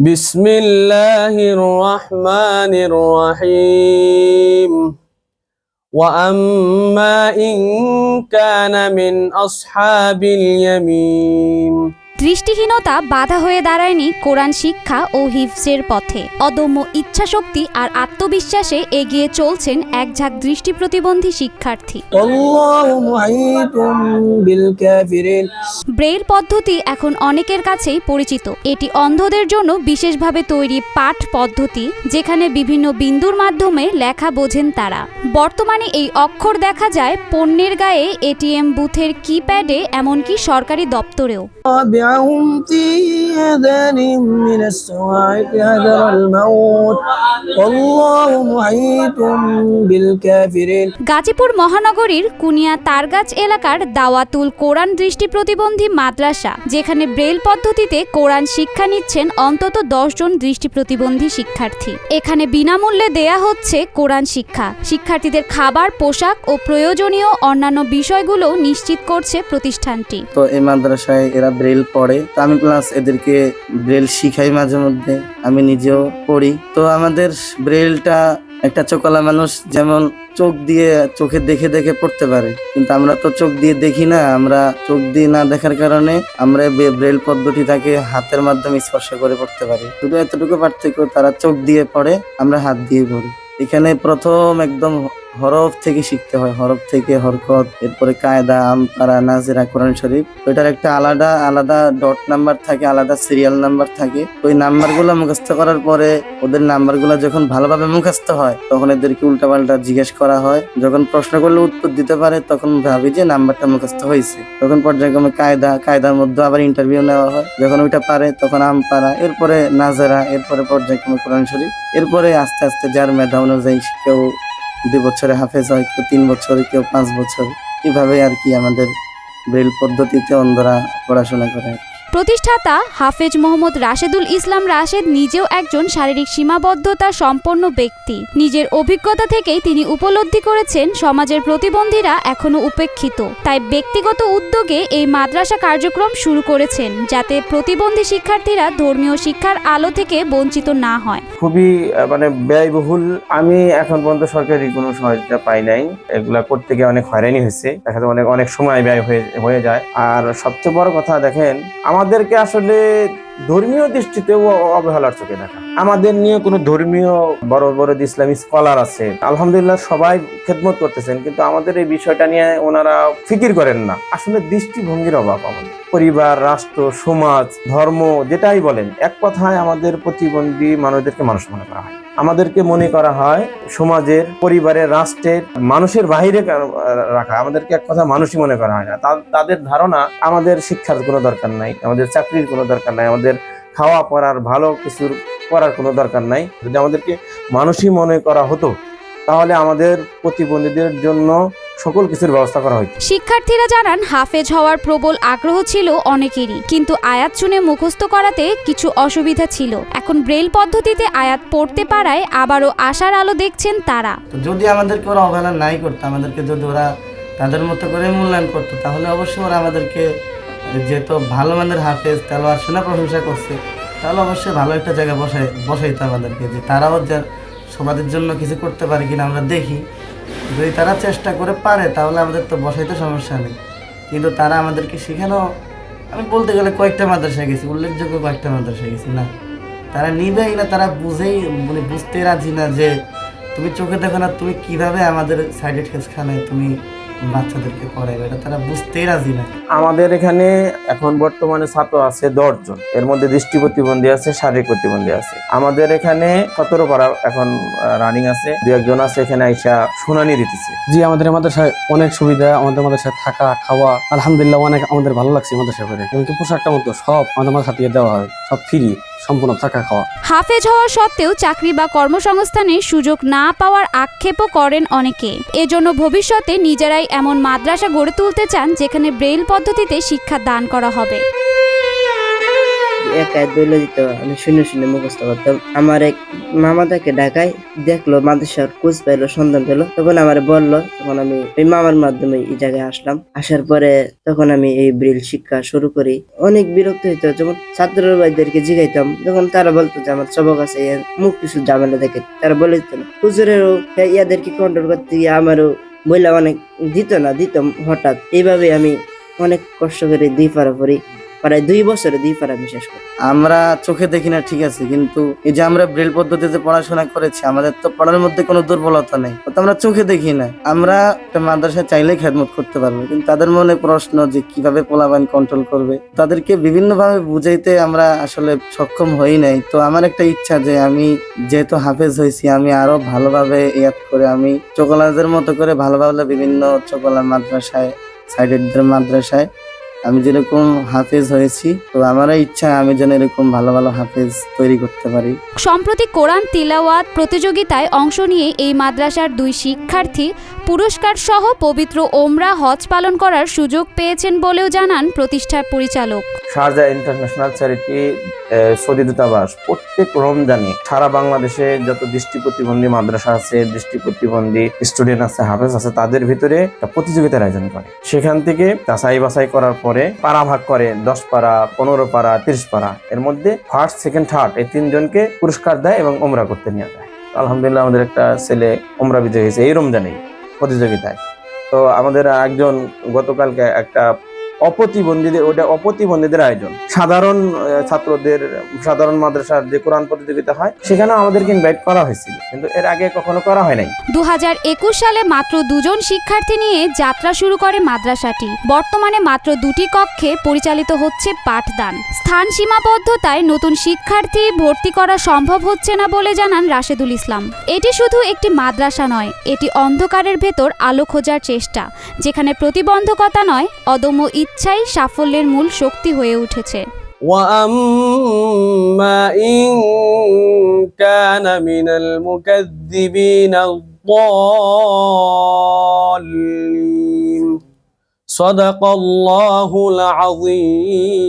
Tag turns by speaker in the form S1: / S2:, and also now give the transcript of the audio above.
S1: بسم الله الرحمن الرحيم وأما إن كان من أصحاب اليمين
S2: দৃষ্টিহীনতা বাধা হয়ে দাঁড়ায়নি কোরআন শিক্ষা ও হিফজের পথে। অদম্য ইচ্ছাশক্তি আর আত্মবিশ্বাসে এগিয়ে চলছেন এক ঝাঁক দৃষ্টি প্রতিবন্ধী শিক্ষার্থী। ব্রেইল পদ্ধতি এখন অনেকের কাছেই পরিচিত। এটি অন্ধদের জন্য বিশেষভাবে তৈরি পাঠ পদ্ধতি, যেখানে বিভিন্ন বিন্দুর মাধ্যমে লেখা বোঝেন তারা। বর্তমানে এই অক্ষর দেখা যায় পণ্যের গায়ে, এটিএম বুথের কিপ্যাডে, এমনকি সরকারি দপ্তরেও।
S3: في آذانهم من الصواعق حذر الموت والله محيط بالكافرين।
S2: গাজীপুর মহানগরীর কুনিয়া তারগাছ এলাকার দাওয়াতুল কোরআন দৃষ্টি প্রতিবন্ধী মাদ্রাসা, যেখানে ব্রেইল পদ্ধতিতে কোরআন শিক্ষা নিচ্ছেন অন্তত 10 জন দৃষ্টি প্রতিবন্ধী শিক্ষার্থী। এখানে বিনামূল্যে দেয়া হচ্ছে কোরআন শিক্ষা। শিক্ষার্থীদের খাবার, পোশাক ও প্রয়োজনীয় অন্যান্য বিষয়গুলো নিশ্চিত করছে প্রতিষ্ঠানটি।
S3: তো এই মাদ্রাসায় এরা ব্রেইল পড়ে, তো আমি প্লাস এদেরকে ব্রেইল শিখাই, মাঝে মধ্যে আমি নিজেও পড়ি। তো আমাদের ব্রেইলটা একটা চোখওয়ালা মানুষ যেমন চোখ দিয়ে চোখে দেখে দেখে পড়তে পারে, কিন্তু আমরা তো চোখ দিয়ে দেখি না। আমরা চোখ দিয়ে না দেখার কারণে আমরা ব্রেইল পদ্ধতিটাকে হাতের মাধ্যমে স্পর্শ করে পড়তে পারি। শুধু এতটুকু পার্থক্য, তারা চোখ দিয়ে পড়ে, আমরা হাত দিয়ে পড়ি। এখানে প্রথম একদম হরফ থেকে শিখতে হয়, হরফ থেকে হরকত, এরপরে কায়দা, আমপারা, নাজেরা, কোরআন শরীফ। ওইটার একটা আলাদা আলাদা ডট নাম্বার থাকে, আলাদা সিরিয়াল নাম্বার থাকে। ওই নাম্বারগুলো মুখস্থ করার পরে ওদের নাম্বারগুলো যখন ভালোভাবে মুখস্থ হয়, তখন এদেরকে উল্টাপাল্টা জিজ্ঞেস করা হয়। যখন প্রশ্ন করলে উত্তর দিতে পারে, তখন ভাবি যে নাম্বারটা মুখস্থ হয়েছে। তখন পর্যায়ক্রমে কায়দার মধ্যে আবার ইন্টারভিউ নেওয়া হয়। যখন ওইটা পারে তখন আমপারা, এরপরে নাজেরা, এরপরে পর্যায়ক্রমে কোরআন শরীফ। এরপরে আস্তে আস্তে যার মেধা অনুযায়ী কেউ 2 বছরে হাফেজ হয়, কেউ 3 বছরে, কেউ 5 বছর। এভাবে আর কি আমাদের ব্রেইল পদ্ধতিতে অন্ধরা পড়াশোনা করে।
S2: প্রতিষ্ঠাতা হাফেজ মোহাম্মদ রাশেদুল ইসলাম রাশেদ নিজেও একজন শারীরিক সীমাবদ্ধতা সম্পন্ন ব্যক্তি। নিজের অভিজ্ঞতা থেকেই তিনি উপলব্ধি করেছেন সমাজের প্রতিবন্ধীরা এখনো উপেক্ষিত। তাই ব্যক্তিগত উদ্যোগে এই মাদ্রাসা কার্যক্রম শুরু করেছেন, যাতে প্রতিবন্ধী শিক্ষার্থীরা ধর্মীয় শিক্ষার আলো থেকে বঞ্চিত না হয়।
S1: খুবই ব্যয়বহুল। আমি এখন পর্যন্ত সরকারি কোনো সহায়তা পাই নাই। এগুলা করতে গিয়ে অনেক হয়রানি হয়েছে, দেখা যায় অনেক সময় ব্যয় হয়ে যায়। আর সবচেয়ে বড় কথা, দেখেন আমাদেরকে আসলে ধর্মীয় দৃষ্টিতেও অবহেলার চোখে দেখা। আমাদের নিয়ে কোনো ধর্মীয় বড় বড় ইসলামী স্কলার আছে, আলহামদুলিল্লাহ সবাই খেদমত করতেছেন, কিন্তু আমাদের এই বিষয়টা নিয়ে ওনারা ফিকির করেন না। আসলে দৃষ্টিভঙ্গির অভাব আমাদের। পরিবার, রাষ্ট্র, সমাজ, ধর্ম, যেটাই বলেন, এক কথায় আমাদের প্রতিবন্ধী মানুষদেরকে মানুষ মনে করা হয়। আমাদেরকে মনে করা হয় সমাজের, পরিবারের, রাষ্ট্রের মানুষের বাইরে রাখা। আমাদেরকে এক কথা মানুষই মনে করা হয় না। তাদের ধারণা আমাদের শিক্ষার কোনো দরকার নাই, আমাদের চাকরির কোনো দরকার নাই, আমাদের খাওয়া পড়ার, ভালো কিছুর করার কোনো দরকার নাই। যদি আমাদেরকে মানুষই মনে করা হতো, তাহলে আমাদের প্রতিবন্ধীদের জন্য সকল কিছুর ব্যবস্থা করা হতো।
S2: শিক্ষার্থীরা জানান, হাফেজ হওয়ার প্রবল আগ্রহ ছিল অনেকেরই, কিন্তু আয়াত শুনে মুখস্থ করাতে কিছু অসুবিধা ছিল। এখন ব্রেইল পদ্ধতিতে আয়াত পড়তে পারায় আবারও আশার আলো দেখছেন তারা।
S3: যদি আমাদেরকে ওরা অবহেলা নাই করতো, আমাদেরকে যদি ওরা তাদের মতো করে মূল্যায়ন করতো, তাহলে অবশ্যই ওরা আমাদেরকে, যেহেতু ভালো মানের হাফেজ, তেলাওয়াত শোনা প্রশংসা করছে, তাহলে অবশ্যই ভালো একটা জায়গায় বসাইতো আমাদেরকে, যে তারাও সমাজের জন্য কিছু করতে পারে কিনা আমরা দেখি। যদি তারা চেষ্টা করে পারে, তাহলে আমাদের তো বসাইতে সমস্যা নেই। কিন্তু তারা আমাদেরকে শেখানো, আমি বলতে গেলে কয়েকটা মাদ্রাসায় গেছি, উল্লেখযোগ্য কয়েকটা মাদ্রাসায় গেছি না, তারা নিবেই না, তারা বুঝতে রাজি না যে তুমি চোখে দেখো না, তুমি কিভাবে আমাদের সাইডে ঠেসখানে তুমি বাচ্চাদেরকে পড়াইবে, এটা তারা বুঝতেই রাজি না।
S1: আমাদের এখানে এখন বর্তমানে ছাত্র আছে 10 জন, এর মধ্যে দৃষ্টি প্রতিবন্ধী আছে, শারীরিক প্রতিবন্ধী আছে। আমাদের এখানে 17 পারা এখন রানিং আছে, 2-1 জন আছে এখানে আইসা শুনানি দিতেছে।
S4: জি, আমাদের মাদ্রাসায় অনেক সুবিধা, আমাদের মাদ্রাসায় থাকা, খাওয়া, আলহামদুলিল্লাহ অনেক আমাদের ভালো লাগছে মাদ্রাসা করে। এমনকি পোশাকটা মতো সব আমাদের মাদ্রাসা থেকে দেওয়া হয়, সব ফ্রি, সম্পূর্ণ থাকা খাওয়া।
S2: হাফেজ হওয়া সত্ত্বেও চাকরি বা কর্মসংস্থানের সুযোগ না পাওয়ার আক্ষেপও করেন অনেকে। এজন্য ভবিষ্যতে নিজেরাই এমন মাদ্রাসা গড়ে তুলতে চান, যেখানে ব্রেইল পদ্ধতিতে শিক্ষা দান করা হবে।
S5: একাই দৈল দিত, আমি শুনে শুনে মুখস্থ করতাম। আমার এক মামা তাকে ঢাকায় দেখলো, মাদ্রাসার খোঁজ পাইলো, সন্ধান পেলো, তখন আমার বললো, তখন আমি ওই মামার মাধ্যমে এই জায়গায় আসলাম। আসার পরে তখন আমি এই ব্রেল শিক্ষা শুরু করি। অনেক বিরক্ত হইতো যখন ছাত্র ভাইদেরকে জিগাইতাম, তখন তারা বলতো যে আমার সবক আছে, মুখ কিছু ঝামেলা দেখে তারা বলে দিত না। হুজুরেরও ইয়াদেরকে কন্ট্রোল করতে গিয়ে আমারও বইলা অনেক দিত হঠাৎ। এইভাবে আমি অনেক কষ্ট করে প্রায় 2 বছরে 2 পারা আমি শেষ করি।
S3: আমরা চোখে দেখি না ঠিক আছে, কিন্তু এই যে আমরা ব্রেল পদ্ধতিতে পড়াশোনা করেছি, আমাদের তো পড়ার মধ্যে কোনো দুর্বলতা নেই, তো আমরা চোখে দেখি না। আমরা একটা মাদ্রাসায় চাইলেই খেদমত করতে পারবো, কিন্তু তাদের মনে প্রশ্ন যে কিভাবে পোলাপান কন্ট্রোল করবে, তাদেরকে বিভিন্ন ভাবে বুঝাইতে আমরা আসলে সক্ষম হই নাই। তো আমার একটা ইচ্ছা যে আমি যেহেতু হাফেজ হয়েছি, আমি আরো ভালোভাবে ইয়াদ করে আমি চোকলাদের মতো করে ভালোভাবে বিভিন্ন চোকলা মাদ্রাসায়, সাইডের মাদ্রাসায় আমি যেরকম হাফেজ হয়েছি, তো আমারও ইচ্ছা আমি যেন এরকম ভালো ভালো হাফেজ তৈরি করতে পারি।
S2: সম্প্রতি কোরআন তিলাওয়াত প্রতিযোগিতায় অংশ নিয়ে এই মাদ্রাসার 2 শিক্ষার্থী পুরস্কার সহ পবিত্র ওমরা হজ পালন করার সুযোগ পেয়েছেন বলেও জানান প্রতিষ্ঠার পরিচালক।
S1: শারজা ইন্টারন্যাশনাল চ্যারিটি সৌদি দূতাবাস প্রত্যেক রমজানে সারা বাংলাদেশে যত দৃষ্টি প্রতিবন্ধী মাদ্রাসা আছে, দৃষ্টি প্রতিবন্ধী স্টুডেন্ট আছে, হাফেজ আছে, তাদের ভিতরে একটা প্রতিযোগিতার আয়োজন করে। সেখান থেকে যাচাই বাছাই করার পরে পারা ভাগ করে, 10 পারা, 15 পারা, 30 পারা, এর মধ্যে ফার্স্ট, সেকেন্ড, থার্ড এই 3 জনকে পুরস্কার দেয় এবং ওমরা করতে নিয়ে যায়। আলহামদুলিল্লাহ আমাদের একটা ছেলে ওমরা বিজয়ী হয়েছে এই রমজানেই প্রতিযোগিতায়। তো আমাদের একজন গতকালকে একটা অপ্রতিবন্ধীদের আয়োজন, সাধারণ ছাত্রদের, সাধারণ মাদ্রাসার যে কোরআন প্রতিযোগিতা হয় সেখানে আমাদেরকে ইনভাইট করা হয়েছিল, কিন্তু এর আগে কখনো করা হয় নাই।
S2: 2021 সালে মাত্র 2 জন শিক্ষার্থী নিয়ে যাত্রা শুরু করে মাদ্রাসাটি। বর্তমানে মাত্র 2টি কক্ষে পরিচালিত হচ্ছে পাঠদান। স্থান সীমাবদ্ধতায় নতুন শিক্ষার্থী ভর্তি করা সম্ভব হচ্ছে না বলে জানান রাশেদুল ইসলাম। এটি শুধু একটি মাদ্রাসা নয়, এটি অন্ধকারের ভেতর আলো খোঁজার চেষ্টা, যেখানে প্রতিবন্ধকতা নয়, অদম্য ইচ্ছাই সাফল্যের মূল শক্তি হয়ে উঠেছে।
S6: وأما إن كان من المكذبين الضالين صدق الله العظيم.